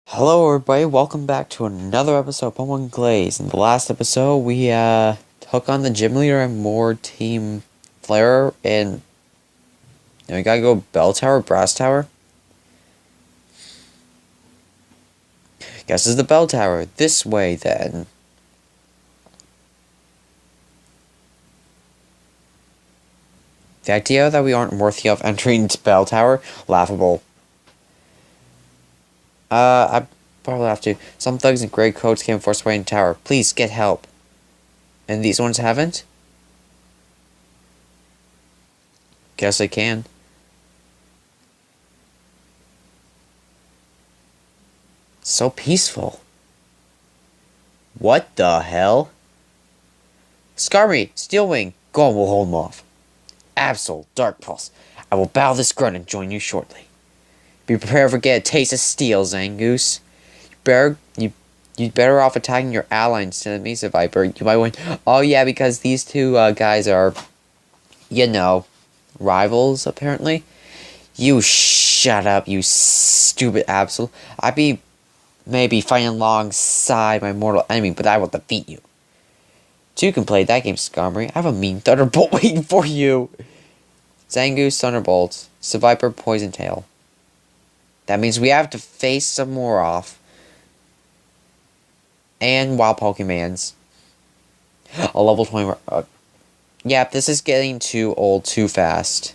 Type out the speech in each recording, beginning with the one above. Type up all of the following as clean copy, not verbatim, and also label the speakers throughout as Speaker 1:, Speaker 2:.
Speaker 1: Hello everybody, welcome back to another episode of Pokémon Glazed. In the last episode, we took on the gym leader and more Team Flare, and now we gotta go Bell Tower, Brass Tower. Guess it's the Bell Tower. This way then. The idea that we aren't worthy of entering Bell Tower, laughable. I probably have to. Some thugs in gray coats came force away in the tower. Please get help. And these ones haven't? Guess they can. So peaceful. What the hell? Skarmy, Steelwing, go on, we'll hold him off. Absol, Dark Pulse, I will bow this grunt and join you shortly. Be prepared for get a taste of steel, Zangoose. You'd better off attacking your ally instead of me, Viper. You might win. Oh yeah, because these two guys are, rivals apparently. You shut up, you stupid Absol. I'd be maybe fighting alongside my mortal enemy, but I will defeat you. So you can play that game, Skarmory. I have a mean Thunderbolt waiting for you. Zangoose, Thunderbolt. Seviper, Poison Tail. That means we have to face some more off. And Wild Pokemons. A level 20. Yeah, this is getting too old too fast.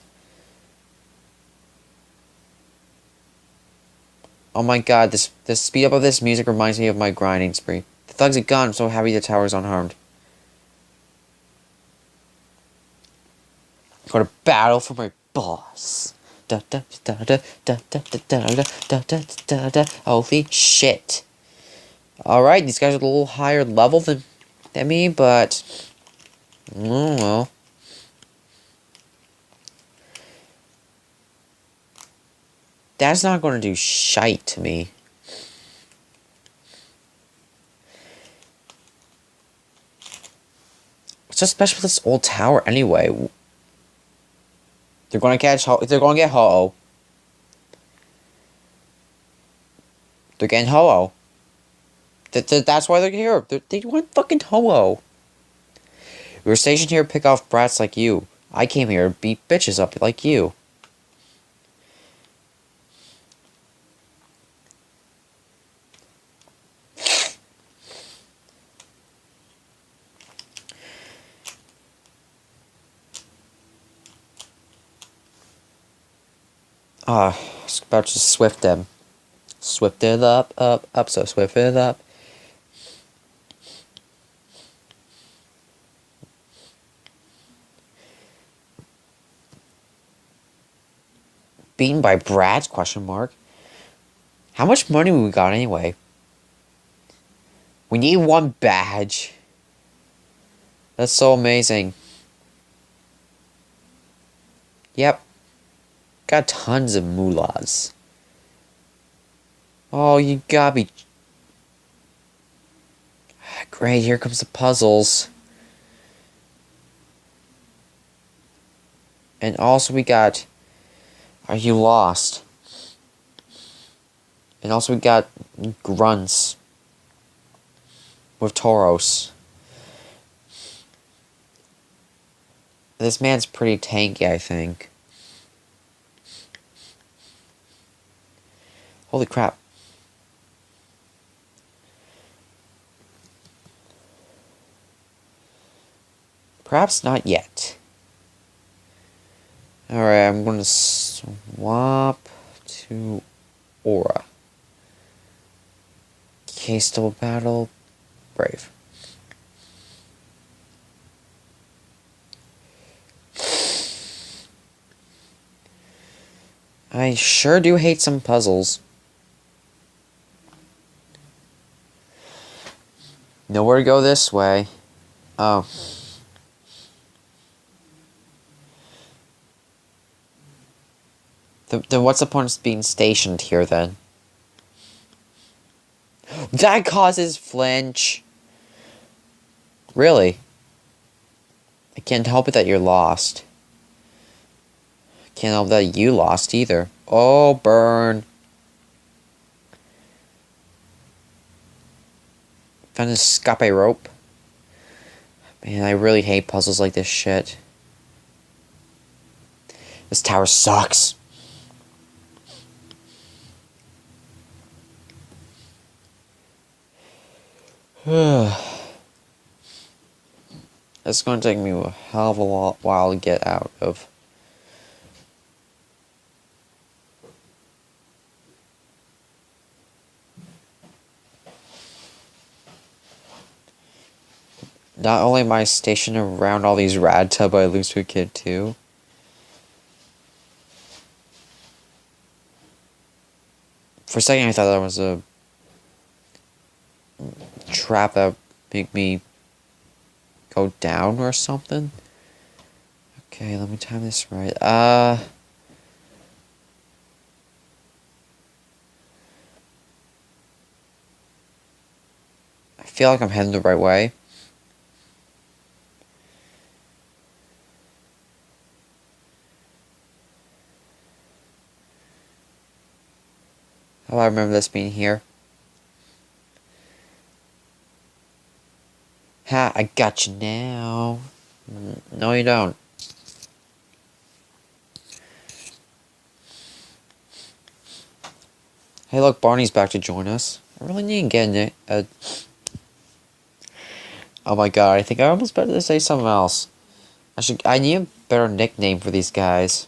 Speaker 1: Oh my god, the speed up of this music reminds me of my grinding spree. The thugs are gone, I'm so happy the tower is unharmed. Go to battle for my boss. Holy shit. Alright, these guys are a little higher level than me, but oh well. That's not going to do shite to me. What's so special with this old tower anyway? They're going to catch they're going to get Ho-Oh. They're getting Ho-Oh. That's why they're here. They want fucking Ho-Oh. We were stationed here to pick off brats like you. I came here to beat bitches up like you. I was about to swift them. Swift it up, so swift it up. Beaten by brats? Question mark. How much money we got anyway? We need one badge. That's so amazing. Yep. Got tons of moolahs. Oh, you gotta be... Great, here comes the puzzles. And also we got... Are you lost? And also we got grunts. With Tauros. This man's pretty tanky, I think. Holy crap. Perhaps not yet. Alright, I'm gonna swap to Aura. Case double battle. Brave. I sure do hate some puzzles. Nowhere to go this way. Oh. Then what's the point of being stationed here then? That causes flinch. Really? I can't help it that you're lost. Can't help that you lost either. Oh, burn. Found an escape rope. Man, I really hate puzzles like this shit. This tower sucks. It's gonna take me a hell of a while to get out of. Not only am I stationed around all these rad tub, but I lose to a kid too. For a second I thought that was a trap that would make me go down or something. Okay, let me time this right. I feel like I'm heading the right way. Oh, I remember this being here. Ha, I got you now. No, you don't. Hey, look, Barney's back to join us. I really need to get a... Oh my god, I think I almost better to say something else. I need a better nickname for these guys.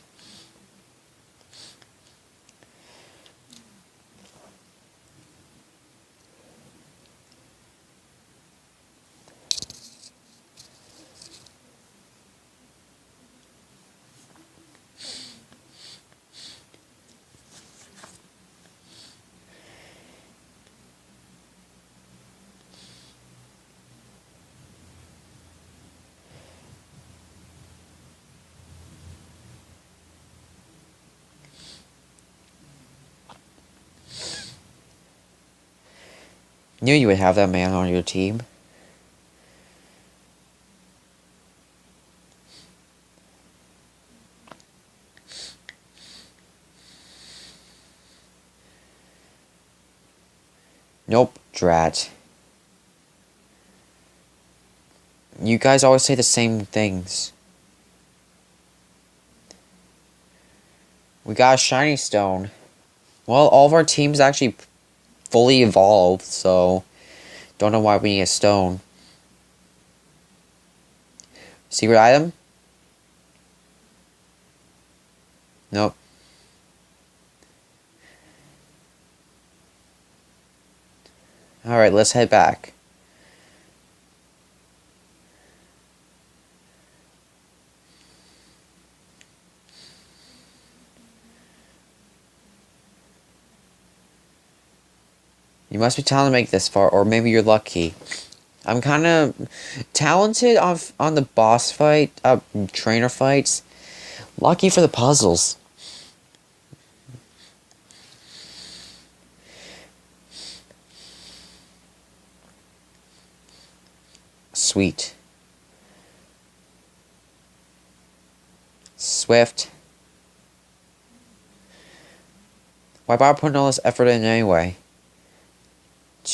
Speaker 1: Knew you would have that man on your team. Nope, drat. You guys always say the same things. We got a shiny stone. Well, all of our teams actually fully evolved, so don't know why we need a stone. Secret item? Nope. Alright, let's head back. You must be talented to make this far, or maybe you're lucky. I'm kind of talented on the boss fight, trainer fights. Lucky for the puzzles. Sweet. Swift. Why bother putting all this effort in anyway?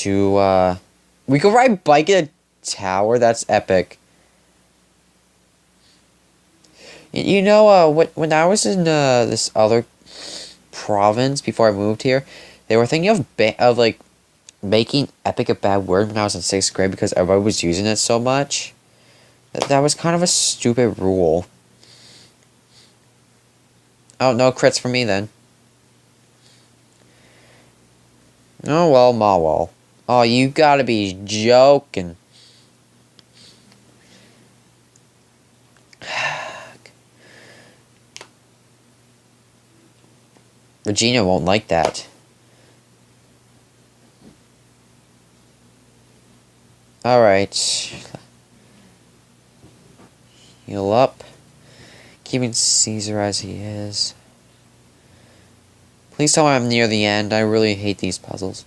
Speaker 1: We could ride bike at a tower? That's epic. You know, when I was in this other province before I moved here, they were thinking of like making epic a bad word when I was in 6th grade because everybody was using it so much. That was kind of a stupid rule. Oh, no crits for me then. Oh well, ma well. Oh, you gotta be joking. Regina won't like that. Alright. Heal up. Keeping Caesar as he is. Please tell me I'm near the end. I really hate these puzzles.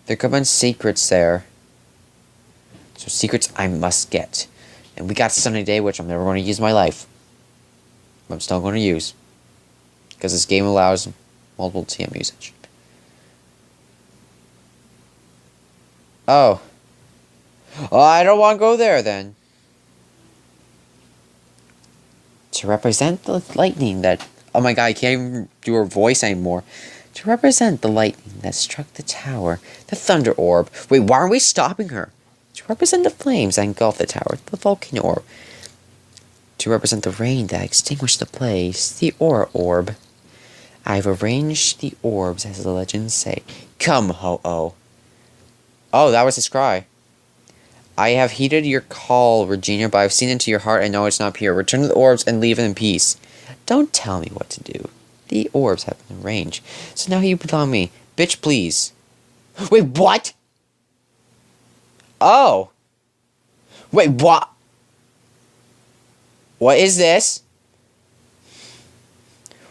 Speaker 1: There could have been secrets there. So secrets I must get. And we got Sunny Day, which I'm never going to use in my life. But I'm still going to use. Because this game allows multiple TM usage. Oh. Oh, I don't want to go there then. To represent the lightning that... Oh my god, I can't even do her voice anymore. To represent the lightning that struck the tower, the thunder orb. Wait, why aren't we stopping her? To represent the flames that engulfed the tower, the volcano orb. To represent the rain that extinguished the blaze, the aura orb. I've arranged the orbs as the legends say. Come, Ho-Oh. Oh, that was his cry. I have heeded your call, Regina, but I've seen into your heart and know it's not pure. Return to the orbs and leave it in peace. Don't tell me what to do. The orbs have been arranged, so now you belong me. Bitch, please. Wait, what? Oh. Wait, what? What is this?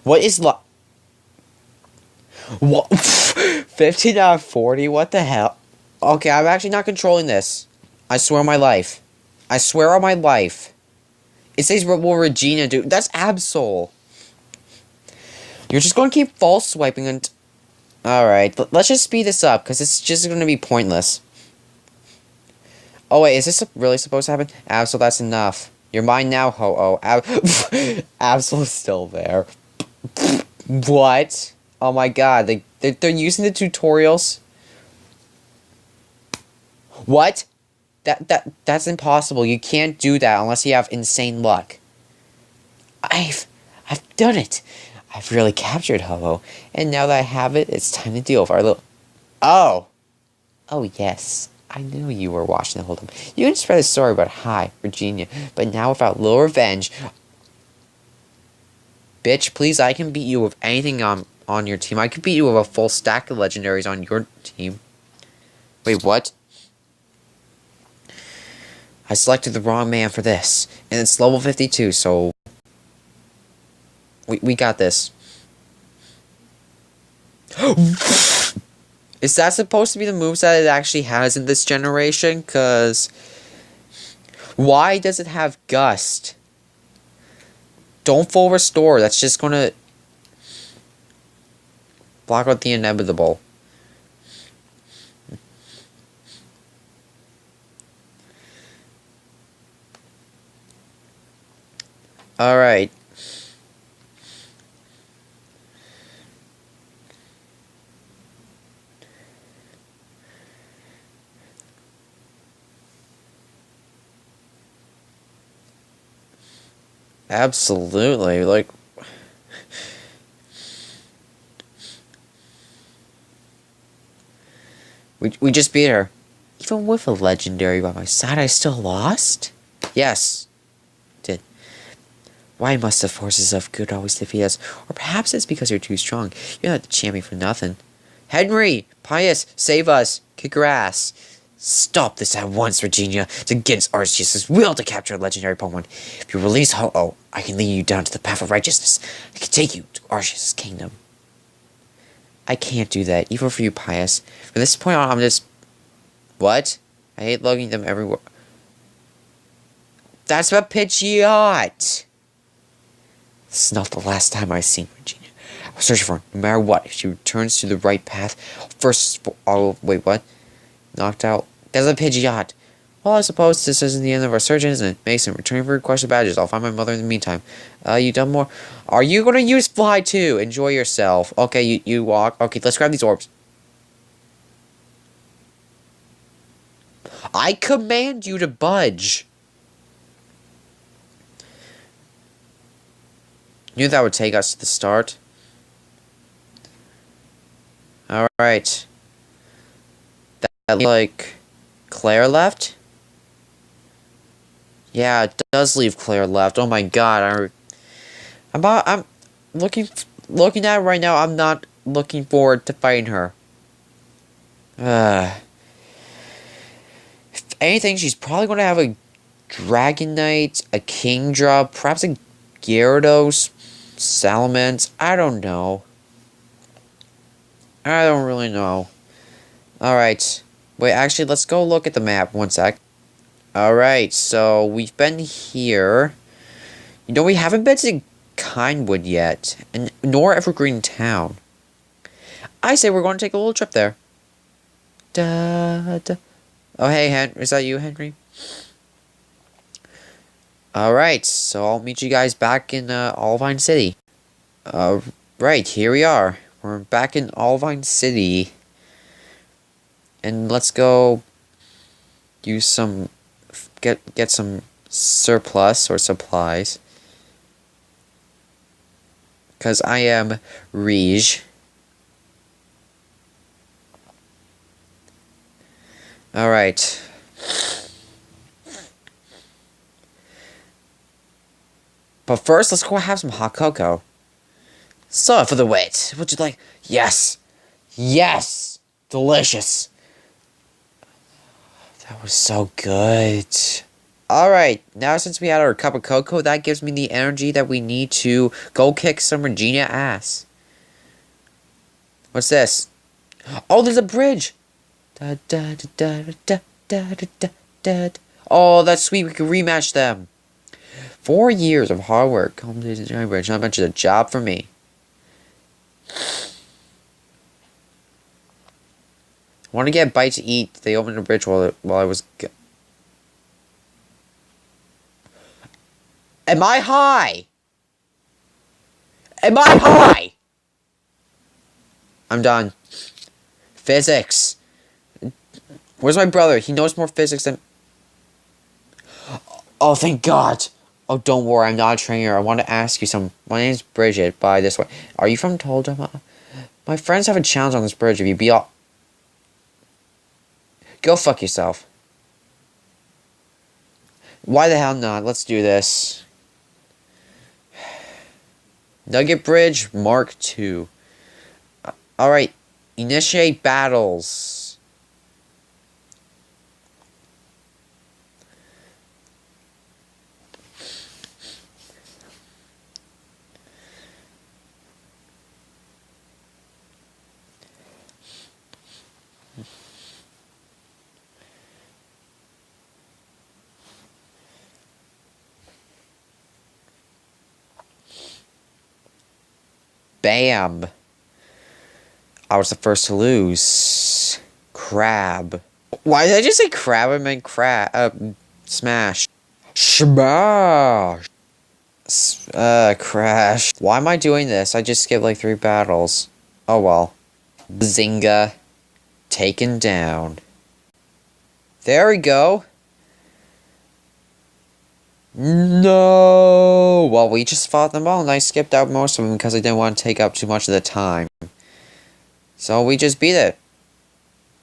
Speaker 1: What is what? 15 out of 40? What the hell? Okay, I'm actually not controlling this. I swear on my life. I swear on my life. It says, what will Regina do? That's Absol. You're just going to keep false swiping and... Alright, let's just speed this up, because it's just going to be pointless. Oh wait, is this really supposed to happen? Absol, that's enough. You're mine now, Ho-Oh. Absol is still there. What? Oh my god, they're using the tutorials? What? That's impossible. You can't do that unless you have insane luck. I've done it. I've really captured Ho-Oh, and now that I have it, it's time to deal with our little... Oh! Oh yes, I knew you were watching the whole time. You can spread a story about hi, Regina, but now without little revenge... Bitch, please, I can beat you with anything on your team. I can beat you with a full stack of legendaries on your team. Wait, what? I selected the wrong man for this, and it's level 52, so... We got this. Is that supposed to be the moves that it actually has in this generation? Cause... Why does it have Gust? Don't full restore, that's just gonna... block out the inevitable. Alright. Absolutely, like... We just beat her. Even with a legendary by my side, I still lost? Yes. Did. Why must the forces of good always defeat us? Or perhaps it's because you're too strong. You're not the champion for nothing. Henry! Pius! Save us! Kick her ass! Stop this at once, Regina. It's against Arceus' will to capture a legendary Pokemon. If you release Ho-Oh, I can lead you down to the path of righteousness. I can take you to Arceus' kingdom. I can't do that, even for you, Pius. From this point on, I'm just... What? I hate lugging them everywhere. That's a Pidgeot! This is not the last time I've seen Regina. I was searching for her, no matter what. If she returns to the right path, first... Oh, wait, what? Knocked out. There's a Pidgeot. Well, I suppose this isn't the end of our search, isn't it? Mason, returning for requested badges. I'll find my mother in the meantime. You done more? Are you gonna use Fly too? Enjoy yourself. Okay, you walk. Okay, let's grab these orbs. I command you to budge. Knew that would take us to the start. Alright. That like Claire left? Yeah, it does leave Claire left. Oh my god, I'm looking at it right now. I'm not looking forward to fighting her. If anything, she's probably going to have a Dragonite, a Kingdra, perhaps a Gyarados, Salamence. I don't know. I don't really know. Alright. Wait, actually, let's go look at the map. One sec. Alright, so we've been here. You know, we haven't been to Kindwood yet, and nor Evergreen Town. I say we're going to take a little trip there. Da, da, Oh, hey, is that you, Henry? Alright, so I'll meet you guys back in Olivine City. Right, here we are. We're back in Olivine City. And let's go use some, get some surplus or supplies. Because I am Reg. Alright. But first, let's go have some hot cocoa. Sorry for the wait. Would you like? Yes! Yes! Delicious! That was so good. Alright, now since we had our cup of cocoa, that gives me the energy that we need to go kick some Regina ass. What's this? Oh, there's a bridge! Da, da, da, da, da, da, da, da. Oh, that's sweet. We can rematch them. 4 years of hard work. Come to the giant bridge. Not much of a job for me. I want to get a bite to eat. They opened the bridge while I was. Am I high? Am I high? I'm done. Physics. Where's my brother? He knows more physics than. Oh, thank God. Oh, don't worry. I'm not a trainer. I want to ask you something. My name's Bridget. By this way, are you from Toldama? My friends have a challenge on this bridge. If you be all. Go fuck yourself. Why the hell not? Let's do this. Nugget Bridge Mark II. Alright. Initiate battles. Bam. I was the first to lose. Crab. Why did I just say crab? I meant smash. Smash. Crash. Why am I doing this? I just skipped like 3 battles. Oh well. Zinga. Taken down. There we go. No! Well, we just fought them all, and I skipped out most of them because I didn't want to take up too much of the time. So we just beat it.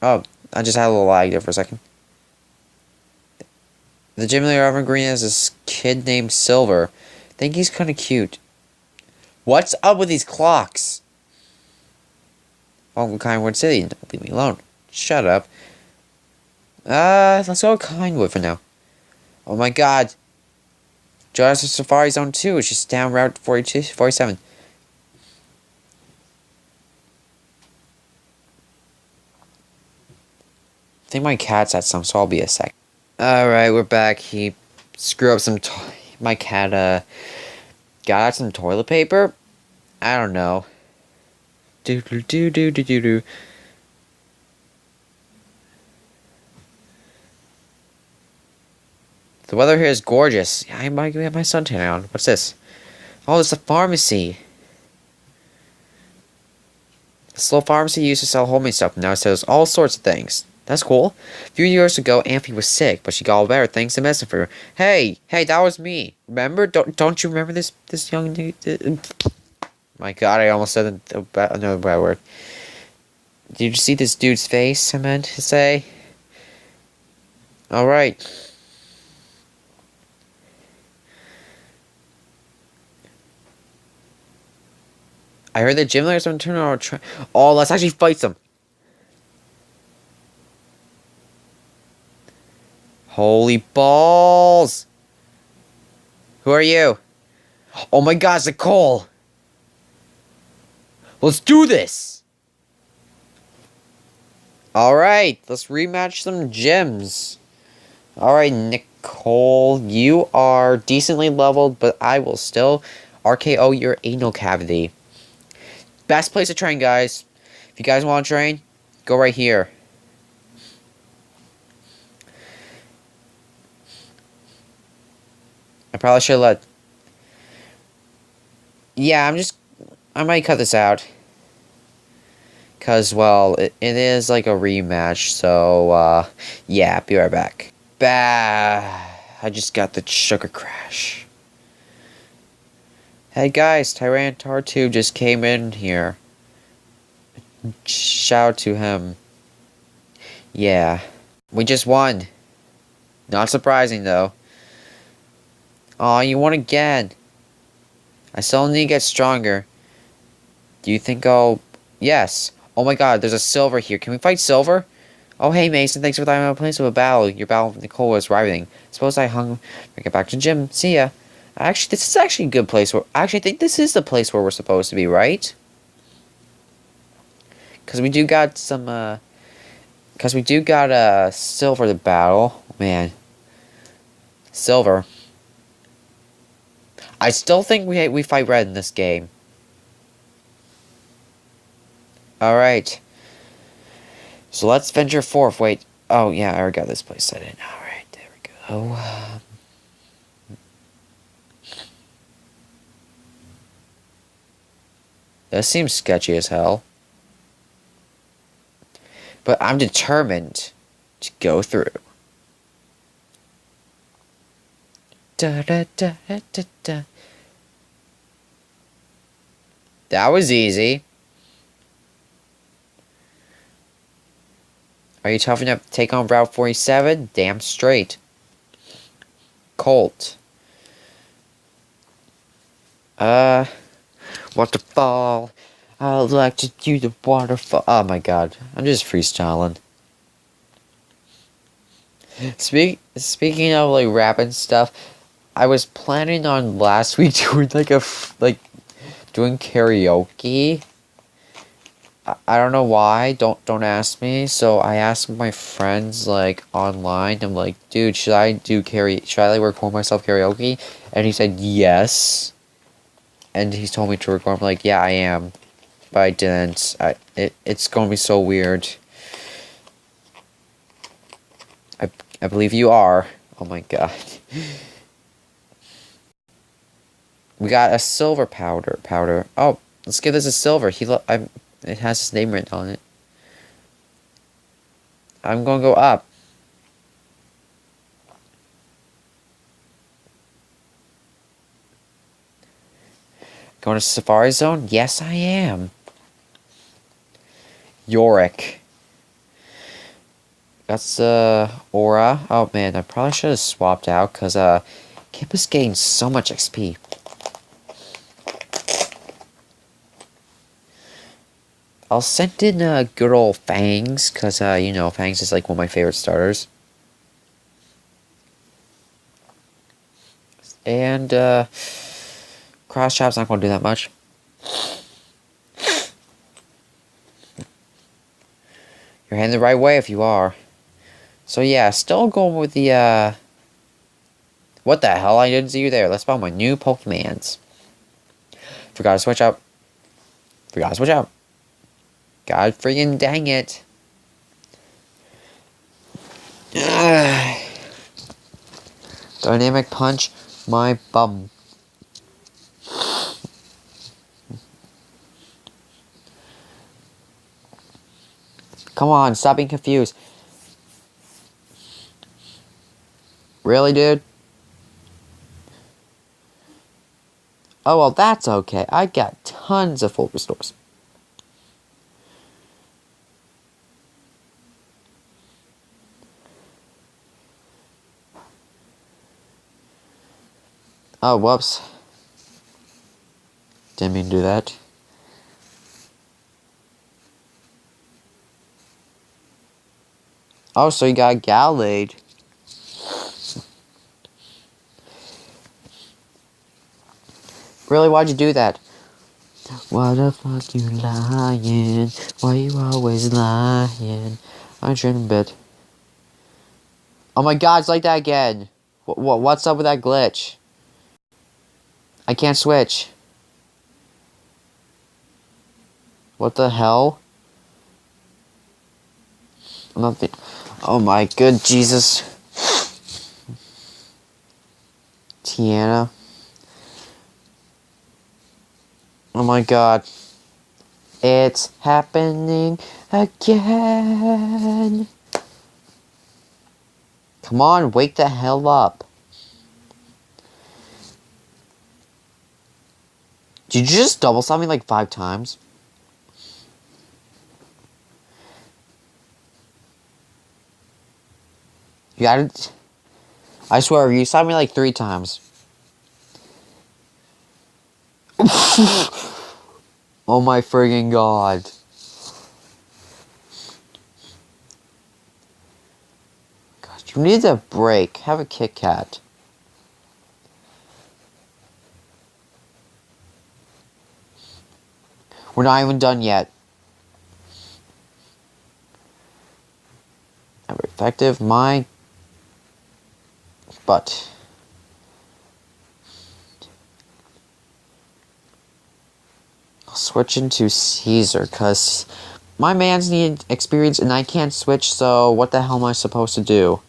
Speaker 1: Oh, I just had a little lag there for a second. The gym leader of Evergreen is this kid named Silver. I think he's kind of cute. What's up with these clocks? Welcome to Kindwood City. Don't leave me alone. Shut up. Let's go to Kindwood for now. Oh my God. Join us to Safari Zone 2, it's just down Route 47. I think my cat's at some, so I'll be a sec. Alright, we're back. He screwed up some my cat, got out some toilet paper? I don't know. Do. The weather here is gorgeous. I might have my suntan on. What's this? Oh, it's a pharmacy. This little pharmacy used to sell homemade stuff. Now it sells all sorts of things. That's cool. A few years ago, Amphy was sick, but she got all better thanks to medicine for her. Hey, that was me. Remember? Don't you remember this young dude? My God, I almost said another bad word. Did you see this dude's face? I meant to say. All right. I heard that gym leaders don't turn around. Oh, let's actually fight them. Holy balls! Who are you? Oh my God, it's Nicole! Let's do this! Alright, let's rematch some gyms. Alright, Nicole, you are decently leveled, but I will still RKO your anal cavity. Best place to train, guys. If you guys want to train, go right here. I probably should let... Yeah, I might cut this out. Because, well, it is like a rematch, so, yeah, be right back. Bah! I just got the sugar crash. Hey guys, Tyranitar 2 just came in here. Shout out to him. Yeah. We just won. Not surprising, though. Aw, you won again. I still need to get stronger. Do you think I'll... Yes. Oh my god, there's a Silver here. Can we fight Silver? Oh, hey, Mason. Thanks for throwing my place of a battle. Your battle with Nicole was riveting. Suppose I hung... Get back to gym. See ya. Actually, this is actually a good place where... Actually, I think this is the place where we're supposed to be, right? Because we do got some, Because we do got, Silver to battle. Man. Silver. I still think we fight Red in this game. Alright. So let's venture forth. Wait. Oh, yeah, I already got this place set in. Alright, there we go. That seems sketchy as hell. But I'm determined to go through. Da da da da da da. That was easy. Are you tough enough to take on Route 47? Damn straight. Colt. Waterfall. I'd like to do the waterfall. Oh my god. I'm just freestyling. Speaking of like rap and stuff, I was planning on last week doing doing karaoke. I don't know why. Don't ask me. So I asked my friends like online. I'm like, dude, should I like record myself karaoke? And he said yes. And he told me to record. I'm like, yeah, I am, but I didn't. It's gonna be so weird. I believe you are. Oh my god. We got a silver powder. Oh, let's give this a silver. It has his name written on it. I'm gonna go up. Going to Safari Zone? Yes, I am. Yorick. That's, Aura. Oh, man, I probably should have swapped out, because, Campus gains so much XP. I'll send in, good old Fangs, because, you know, Fangs is, like, one of my favorite starters. And, Cross Chop's not gonna do that much. You're heading the right way if you are. So yeah, still going with the, What the hell? I didn't see you there. Let's spawn my new Pokemons. Forgot to switch out. God freaking dang it. Dynamic Punch my bum. Come on, stop being confused. Really, dude? Oh, well, that's okay. I got tons of full restores. Oh, whoops. Didn't mean to do that. Oh, so you got Gallade. Really, why'd you do that? Why the fuck you lying? Why you always lying? I'm dreaming a bit. Oh my god, it's like that again. What's up with that glitch? I can't switch. What the hell? Nothing. Oh my good Jesus. Tiana. Oh my god. It's happening again. Come on, wake the hell up. Did you just double stop me like 5 times? You gotta... I swear, you saw me like 3 times. Oh my friggin' god. God, you need a break. Have a Kit Kat. We're not even done yet. Never effective. My butt. I'll switch into Caesar, because my man's need experience and I can't switch, so what the hell am I supposed to do?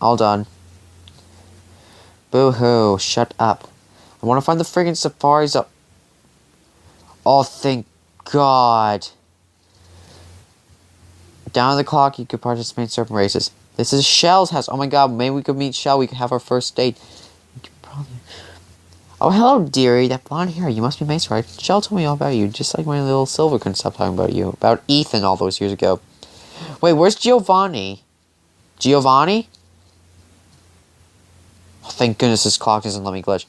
Speaker 1: All done. Boo-hoo, shut up. I want to find the friggin' safaris up. Oh, thank God. Down the clock, you could participate in certain races. This is Shell's house. Oh my god, maybe we could meet Shell. We could have our first date. Probably... Oh, hello, dearie. That blonde hair. You must be Mace, right? Shell told me all about you, just like my little Silver couldn't stop talking about you. About Ethan all those years ago. Wait, where's Giovanni? Giovanni? Oh, thank goodness this clock doesn't let me glitch.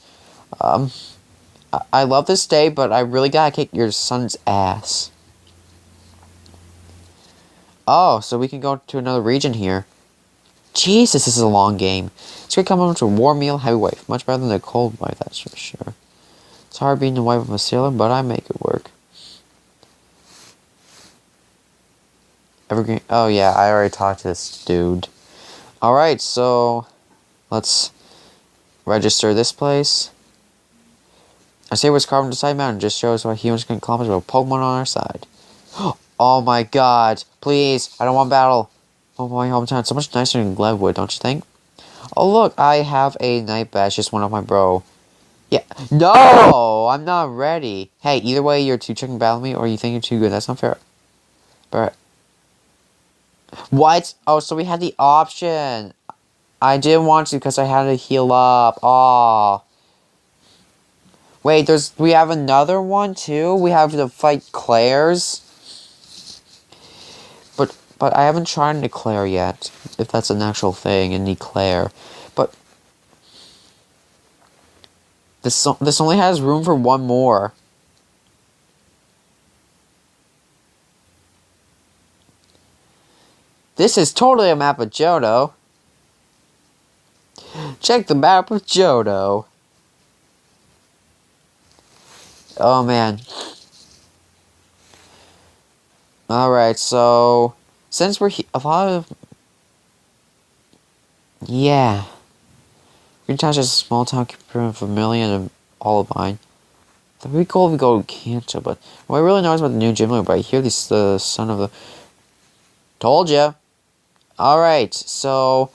Speaker 1: I love this day, but I really gotta kick your son's ass. Oh, so we can go to another region here. Jesus, this is a long game. It's gonna come home to a warm meal, heavy wife. Much better than a cold wife, that's for sure. It's hard being the wife of a sailor, but I make it work. Evergreen. Oh yeah, I already talked to this dude. Alright, so let's register this place. I say what's carved on the side mountain just shows what humans can accomplish with a Pokemon on our side. Oh my god, please, I don't want battle. Oh my hometown, so much nicer than Glenwood, don't you think? Oh look, I have a night badge, just went off my bro. Yeah, no, I'm not ready. Hey, either way, you're too chicken battle me, or you think you're too good, that's not fair. But... What? Oh, so we had the option. I didn't want to because I had to heal up. Aw. Wait, we have another one too? We have to fight Claire's? But I haven't tried an Eclair yet, if that's an actual thing, an Eclair. But this only has room for one more. This is totally a map of Johto. Check the map of Johto. Oh man. Alright, so... Since we're a lot of... Yeah. Green Town is a small town compared with Vermilion and Olivine. That'd be cool if we go to Kanto, but... What I really know is about the new gym leader, but I hear he's the son of the... Told ya! Alright, so...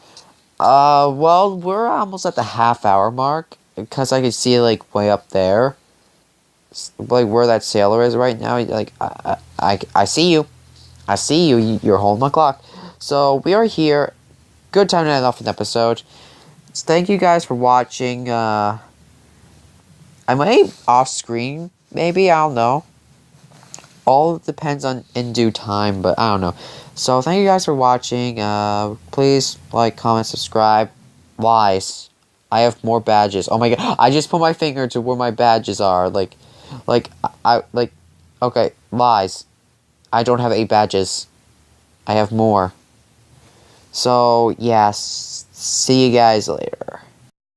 Speaker 1: well, we're almost at the half-hour mark. Because I can see, like, way up there. Like, where that sailor is right now. Like, I see you. I see you. You're holding my clock. So, we are here. Good time to end off an episode. So thank you guys for watching. I might off-screen, maybe. I don't know. All depends on in due time, but I don't know. So, thank you guys for watching. Please like, comment, subscribe. Lies. I have more badges. Oh my god. I just put my finger to where my badges are. Okay, lies. I don't have 8 badges. I have more. So, yes. See you guys later.